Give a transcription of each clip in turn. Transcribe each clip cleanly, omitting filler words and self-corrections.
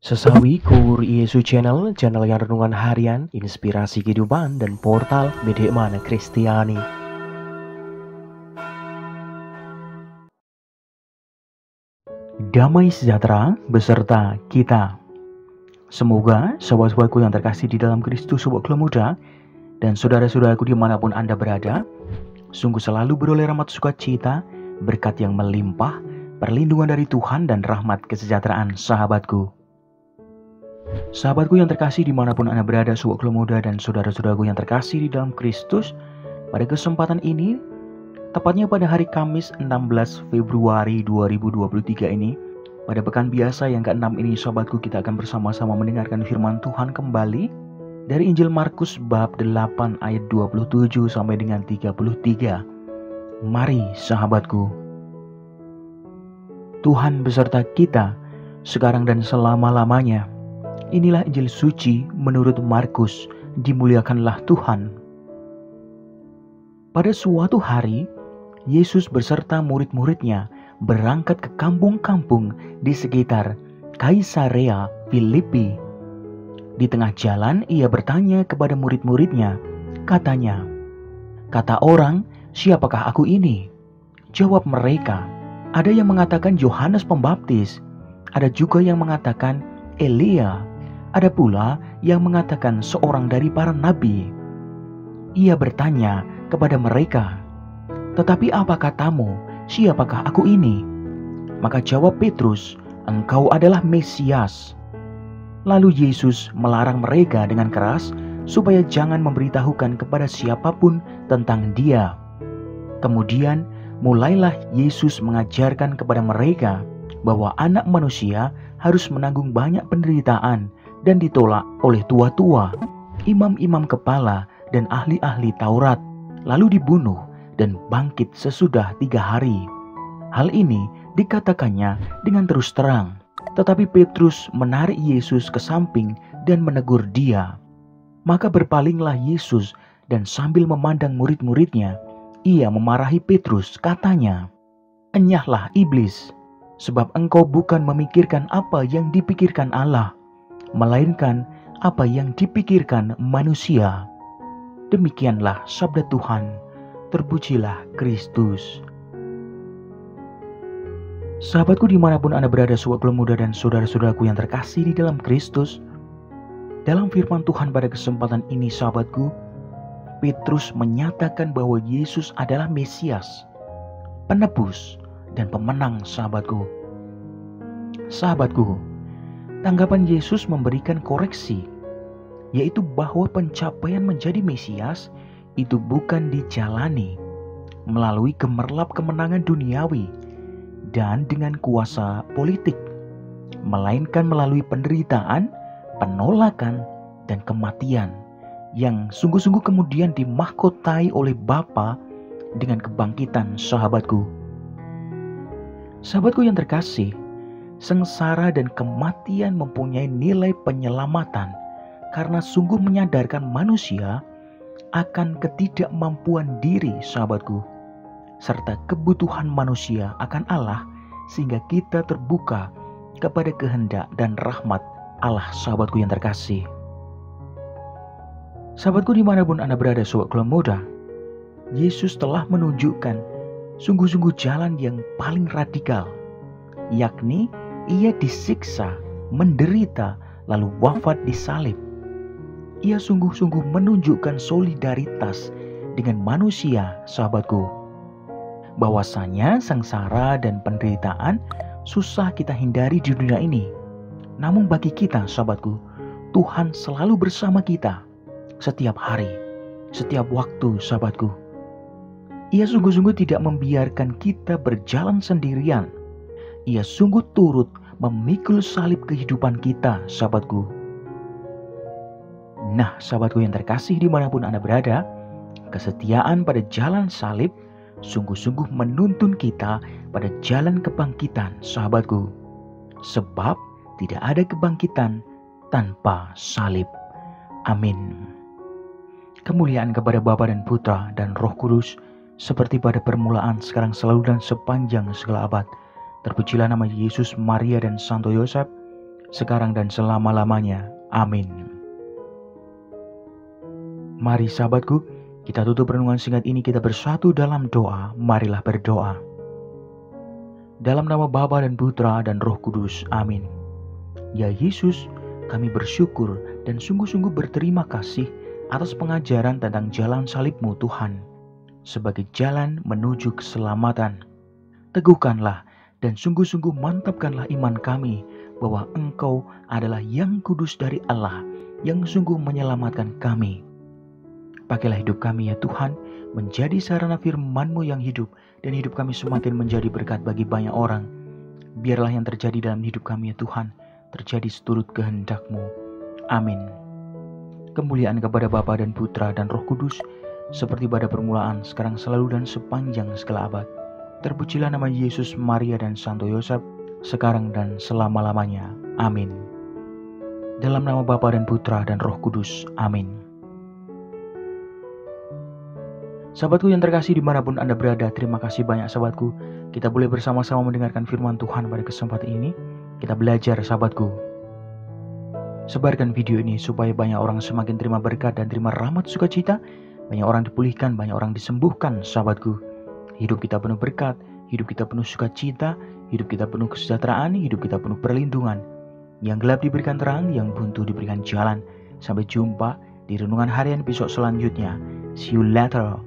Sesawi Kur Yesu Channel, channel yang renungan harian, inspirasi kehidupan, dan portal Media Mana Kristiani. Damai sejahtera beserta kita. Semoga sahabat-sahabatku yang terkasih di dalam Kristus, sobat muda, dan saudara-saudaraku dimanapun Anda berada, sungguh selalu beroleh rahmat sukacita, berkat yang melimpah, perlindungan dari Tuhan, dan rahmat kesejahteraan sahabatku. Sahabatku yang terkasih dimanapun Anda berada, sobat muda dan saudara-saudaraku yang terkasih di dalam Kristus, pada kesempatan ini, tepatnya pada hari Kamis 16 Februari 2023 ini, pada pekan biasa yang ke-6 ini, sahabatku, kita akan bersama-sama mendengarkan firman Tuhan kembali dari Injil Markus bab 8 ayat 27 sampai dengan 33. Mari sahabatku. Tuhan beserta kita sekarang dan selama-lamanya. Inilah Injil suci menurut Markus, dimuliakanlah Tuhan. Pada suatu hari, Yesus beserta murid-muridnya berangkat ke kampung-kampung di sekitar Kaisarea Filipi. Di tengah jalan ia bertanya kepada murid-muridnya, katanya, "Kata orang, siapakah aku ini?" Jawab mereka, "Ada yang mengatakan Yohanes Pembaptis, ada juga yang mengatakan Elia, ada pula yang mengatakan seorang dari para nabi." Ia bertanya kepada mereka, "Tetapi apa katamu, siapakah aku ini?" Maka jawab Petrus, "Engkau adalah Mesias." Lalu Yesus melarang mereka dengan keras supaya jangan memberitahukan kepada siapapun tentang Dia. Kemudian mulailah Yesus mengajarkan kepada mereka bahwa Anak Manusia harus menanggung banyak penderitaan dan ditolak oleh tua-tua, imam-imam kepala, dan ahli-ahli Taurat, lalu dibunuh dan bangkit sesudah 3 hari. Hal ini dikatakannya dengan terus terang, tetapi Petrus menarik Yesus ke samping dan menegur dia. Maka berpalinglah Yesus dan sambil memandang murid-muridnya, ia memarahi Petrus, katanya, "Enyahlah iblis, sebab engkau bukan memikirkan apa yang dipikirkan Allah, melainkan apa yang dipikirkan manusia." Demikianlah sabda Tuhan. Terpujilah Kristus. Sahabatku dimanapun Anda berada, sobat muda dan saudara-saudaraku yang terkasih di dalam Kristus, dalam firman Tuhan pada kesempatan ini, sahabatku, Petrus menyatakan bahwa Yesus adalah Mesias, penebus dan pemenang, sahabatku. Sahabatku, tanggapan Yesus memberikan koreksi, yaitu bahwa pencapaian menjadi Mesias itu bukan dijalani melalui gemerlap kemenangan duniawi dan dengan kuasa politik, melainkan melalui penderitaan, penolakan, dan kematian yang sungguh-sungguh kemudian dimahkotai oleh Bapa dengan kebangkitan, sahabatku. Sahabatku yang terkasih, sengsara dan kematian mempunyai nilai penyelamatan karena sungguh menyadarkan manusia akan ketidakmampuan diri, sahabatku, serta kebutuhan manusia akan Allah, sehingga kita terbuka kepada kehendak dan rahmat Allah, sahabatku yang terkasih. Sahabatku dimanapun Anda berada, sobat muda, Yesus telah menunjukkan sungguh-sungguh jalan yang paling radikal, yakni ia disiksa, menderita, lalu wafat di salib. Ia sungguh-sungguh menunjukkan solidaritas dengan manusia, sahabatku. Bahwasanya sengsara dan penderitaan susah kita hindari di dunia ini. Namun bagi kita, sahabatku, Tuhan selalu bersama kita setiap hari, setiap waktu, sahabatku. Ia sungguh-sungguh tidak membiarkan kita berjalan sendirian. Ia sungguh turut memikul salib kehidupan kita, sahabatku. Nah, sahabatku yang terkasih dimanapun Anda berada, kesetiaan pada jalan salib sungguh-sungguh menuntun kita pada jalan kebangkitan, sahabatku. Sebab tidak ada kebangkitan tanpa salib. Amin. Kemuliaan kepada Bapa dan Putra dan Roh Kudus, seperti pada permulaan, sekarang, selalu, dan sepanjang segala abad. Terpujilah nama Yesus, Maria, dan Santo Yosef, sekarang dan selama-lamanya. Amin. Mari sahabatku, kita tutup renungan singkat ini, kita bersatu dalam doa. Marilah berdoa. Dalam nama Bapa dan Putra dan Roh Kudus. Amin. Ya Yesus, kami bersyukur dan sungguh-sungguh berterima kasih atas pengajaran tentang jalan salib-Mu Tuhan, sebagai jalan menuju keselamatan. Teguhkanlah dan sungguh-sungguh mantapkanlah iman kami bahwa Engkau adalah yang kudus dari Allah, yang sungguh menyelamatkan kami. Pakailah hidup kami ya Tuhan, menjadi sarana firman-Mu yang hidup, dan hidup kami semakin menjadi berkat bagi banyak orang. Biarlah yang terjadi dalam hidup kami ya Tuhan, terjadi seturut kehendak-Mu. Amin. Kemuliaan kepada Bapa dan Putra dan Roh Kudus, seperti pada permulaan, sekarang selalu dan sepanjang segala abad. Terpujilah nama Yesus, Maria dan Santo Yosef, sekarang dan selama-lamanya. Amin. Dalam nama Bapa dan Putra dan Roh Kudus. Amin. Sahabatku yang terkasih dimanapun Anda berada, terima kasih banyak sahabatku. Kita boleh bersama-sama mendengarkan firman Tuhan pada kesempatan ini. Kita belajar sahabatku. Sebarkan video ini supaya banyak orang semakin terima berkat dan terima rahmat sukacita. Banyak orang dipulihkan, banyak orang disembuhkan sahabatku. Hidup kita penuh berkat, hidup kita penuh sukacita, hidup kita penuh kesejahteraan, hidup kita penuh perlindungan. Yang gelap diberikan terang, yang buntu diberikan jalan. Sampai jumpa di renungan harian episode selanjutnya. See you later.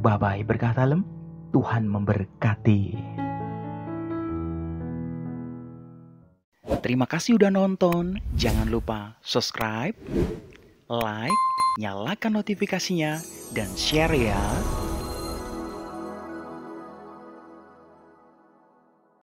Bye-bye, berkah dalam, Tuhan memberkati. Terima kasih udah nonton. Jangan lupa subscribe, like, nyalakan notifikasinya, dan share ya.